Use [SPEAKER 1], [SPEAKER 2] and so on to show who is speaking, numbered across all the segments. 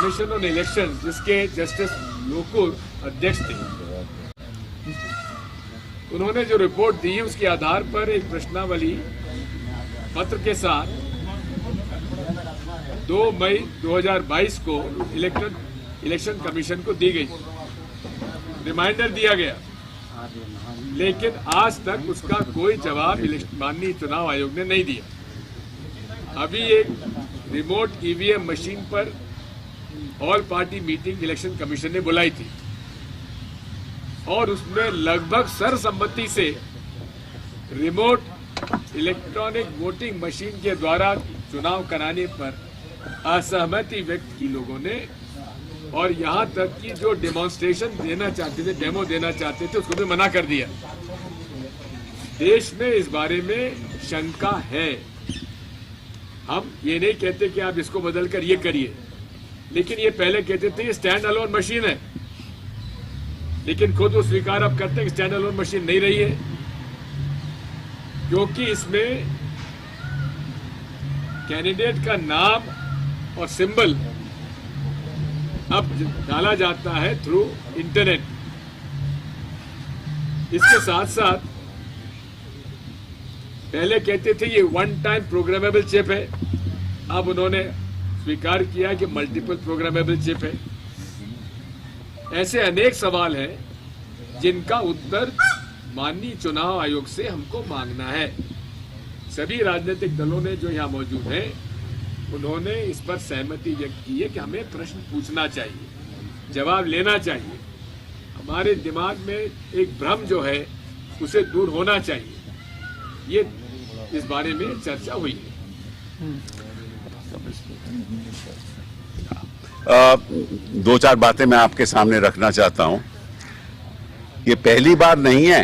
[SPEAKER 1] Commission on election जिसके justice Lokur अध्यक्ष थे, उन्होंने जो रिपोर्ट दी है उसके आधार पर एक प्रश्नावली पत्र के साथ 2 मई 2022 को इलेक्शन कमीशन को दी गई, रिमाइंडर दिया गया, लेकिन आज तक उसका कोई जवाब माननीय चुनाव आयोग ने नहीं दिया। अभी एक रिमोट ईवीएम मशीन पर all party meeting election commission ने बुलाई थी और उसमें लगभग सर्वसम्मति से रिमोट इलेक्ट्रॉनिक वोटिंग मशीन के द्वारा चुनाव कराने पर असहमति व्यक्त की लोगों ने, और यहां तक कि जो डेमोन्स्ट्रेशन देना चाहते थे, डेमो देना चाहते थे, उसको भी मना कर दिया। देश में इस बारे में शंका है। हम ये नहीं कहते कि आप इसको बदलकर ये करिए, लेकिन ये पहले कहते थे ये स्टैंड अलोन मशीन है, लेकिन खुद वो स्वीकार अब करते हैं कि स्टैंड अलोन मशीन नहीं रही है, क्योंकि इसमें कैंडिडेट का नाम और सिंबल अब डाला जाता है थ्रू इंटरनेट। इसके साथ साथ पहले कहते थे ये वन टाइम प्रोग्रामेबल चिप है, अब उन्होंने स्वीकार किया कि मल्टीपल प्रोग्रामेबल चिप है। ऐसे अनेक सवाल हैं जिनका उत्तर माननीय चुनाव आयोग से हमको मांगना है। सभी राजनीतिक दलों ने जो यहाँ मौजूद हैं, उन्होंने इस पर सहमति व्यक्त की है कि हमें प्रश्न पूछना चाहिए, जवाब लेना चाहिए। हमारे दिमाग में एक भ्रम जो है उसे दूर होना चाहिए। ये इस बारे में चर्चा हुई है।
[SPEAKER 2] दो चार बातें मैं आपके सामने रखना चाहता हूं। ये पहली बार नहीं है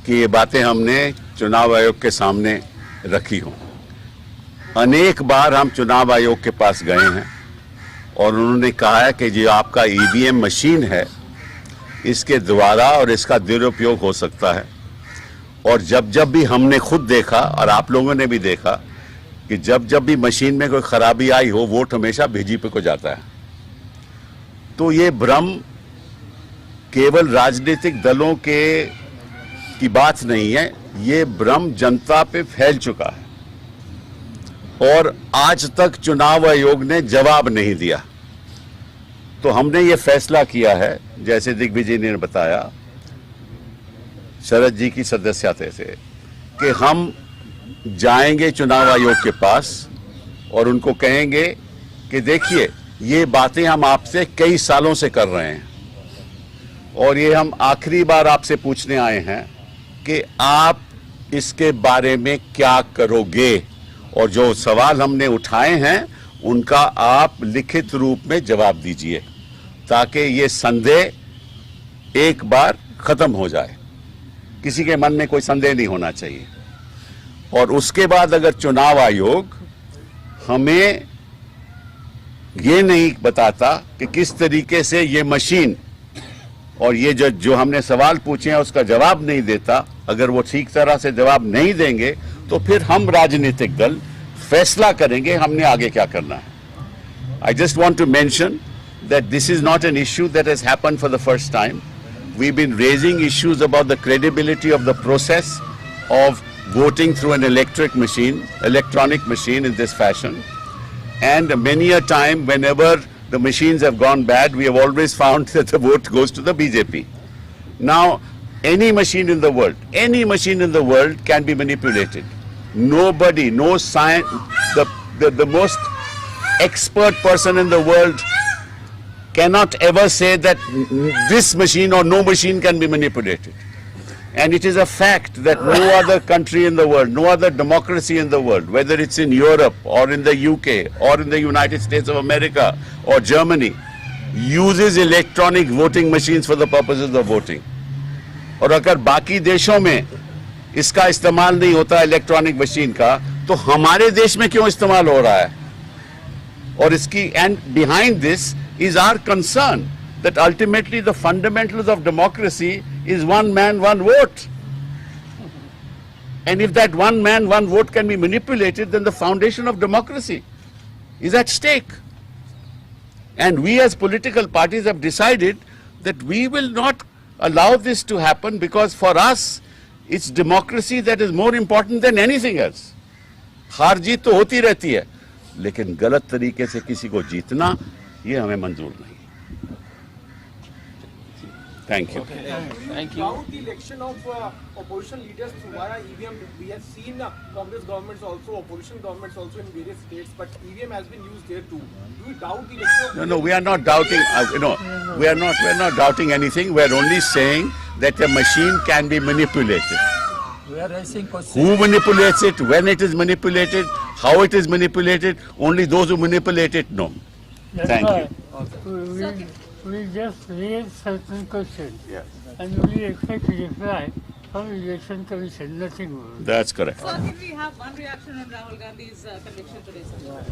[SPEAKER 2] कि ये बातें हमने चुनाव आयोग के सामने रखी हों। अनेक बार हम चुनाव आयोग के पास गए हैं और उन्होंने कहा है कि जो आपका ईवीएम मशीन है, इसके द्वारा और इसका दुरुपयोग हो सकता है। और जब जब भी हमने खुद देखा और आप लोगों ने भी देखा कि जब जब भी मशीन में कोई खराबी आई हो, वोट हमेशा बीजेपी को जाता है। तो ये भ्रम केवल राजनीतिक दलों की बात नहीं है, ये भ्रम जनता पे फैल चुका है और आज तक चुनाव आयोग ने जवाब नहीं दिया। तो हमने ये फैसला किया है, जैसे दिग्विजय ने बताया, शरद जी की सदस्यता से, कि हम जाएंगे चुनाव आयोग के पास और उनको कहेंगे कि देखिए ये बातें हम आपसे कई सालों से कर रहे हैं और ये हम आखिरी बार आपसे पूछने आए हैं कि आप इसके बारे में क्या करोगे, और जो सवाल हमने उठाए हैं उनका आप लिखित रूप में जवाब दीजिए ताकि ये संदेह एक बार खत्म हो जाए। किसी के मन में कोई संदेह नहीं होना चाहिए। और उसके बाद अगर चुनाव आयोग हमें ये नहीं बताता कि किस तरीके से ये मशीन और ये जो हमने सवाल पूछे हैं उसका जवाब नहीं देता, अगर वो ठीक तरह से जवाब नहीं देंगे तो फिर हम राजनीतिक दल फैसला करेंगे हमने आगे क्या करना है। I just want to mention that this is not an issue that has happened for the first time. We've been raising issues about the credibility of the process of voting through an electronic machine in this fashion. And many a time, whenever the machines have gone bad, we have always found that the vote goes to the BJP. Now, any machine in the world can be manipulated. Nobody, no science, the most expert person in the world cannot ever say that this machine or no machine can be manipulated. And it is a fact that no other country in the world, no other democracy in the world, whether it's in Europe or in the UK or in the United States of America or Germany, uses electronic voting machines for the purposes of voting. और अगर बाकी देशों में इसका इस्तेमाल नहीं होता electronic machine का, तो हमारे देश में क्यों इस्तेमाल हो रहा है? और इसकी and behind this is our concern that ultimately the fundamentals of democracy is one man, one vote. And if that one man, one vote can be manipulated, then the foundation of democracy is at stake. And we as political parties have decided that we will not allow this to happen because for us, it's democracy that is more important than anything else. हार जीत तो होती रहती है, लेकिन गलत तरीके से किसी को जीतना, ये हमें मंजूर नहीं. Thank you.
[SPEAKER 3] Thank you. Throughout the election of opposition leaders through via EVM, we have seen Congress governments also, opposition governments also in various states, but EVM has been used there too. Do you doubt the election?
[SPEAKER 2] No, we are not doubting. We are not doubting anything. We are only saying that a machine can be manipulated.
[SPEAKER 4] We are raising questions.
[SPEAKER 2] Who manipulates it? When it is manipulated? How it is manipulated? Only those who manipulate it know. Thank you.
[SPEAKER 5] We just raise certain questions.
[SPEAKER 2] Yes.
[SPEAKER 5] And we expect a reply from Election Commission, nothing more.
[SPEAKER 2] That's correct.
[SPEAKER 6] So, can we have one reaction on Rahul Gandhi's conviction today, sir?